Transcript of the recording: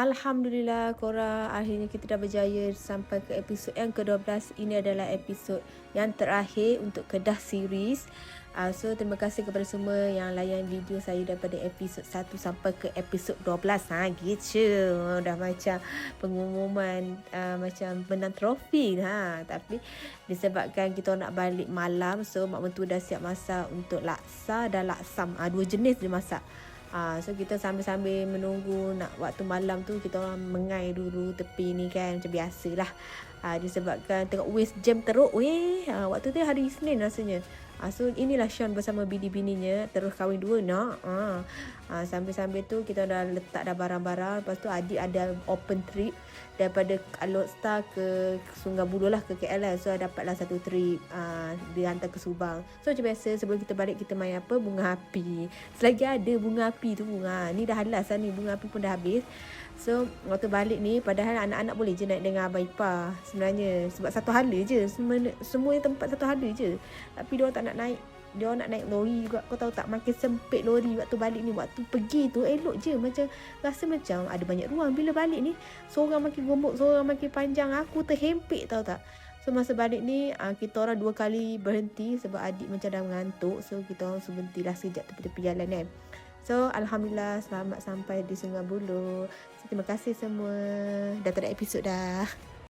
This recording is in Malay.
Alhamdulillah korang, akhirnya kita dah berjaya sampai ke episod yang ke-12. Ini adalah episod yang terakhir untuk Kedah series. So terima kasih kepada semua yang layan video saya daripada episod 1 sampai ke episod 12. Gitu. Dah macam pengumuman macam menang trofi. Tapi disebabkan kita nak balik malam, so mak mentua dah siap masak untuk laksa dan laksam. Dua jenis dia masak. So kita sambil-sambil menunggu nak waktu malam tu, kita orang mengai dulu tepi ni kan, macam biasalah. Disebabkan tengok waste jam teruk waktu tu hari Isnin rasanya. So inilah Sean bersama bini-bininya terus kahwin dua nak. Sambil-sambil tu kita dah letak dah barang-barang. Lepas tu adik ada open trip daripada Alot Star ke Sungai Buloh lah, ke KL lah. So dapatlah satu trip, dia hantar ke Subang. So macam biasa sebelum kita balik kita main apa, bunga api. Selagi ada bunga api tu, ni dah halas lah ni, bunga api pun dah habis. So waktu balik ni, padahal anak-anak boleh je naik dengan abang ipar sebenarnya, sebab satu hala je, semua tempat satu hala je. Tapi diorang tak nak naik, dia nak naik lori juga. Kau tahu tak, makin sempit lori waktu balik ni. Waktu pergi tu elok je, macam rasa macam ada banyak ruang. Bila balik ni, seorang makin gemuk, seorang makin panjang. Aku terhempit, tahu tak. So masa balik ni kita orang 2 kali berhenti sebab adik macam dah mengantuk. So kita orang berhentilah sekejap tepi-tepi jalan kan. So Alhamdulillah selamat sampai di Sungai Buloh. So, terima kasih semua. Dah tak ada episod dah.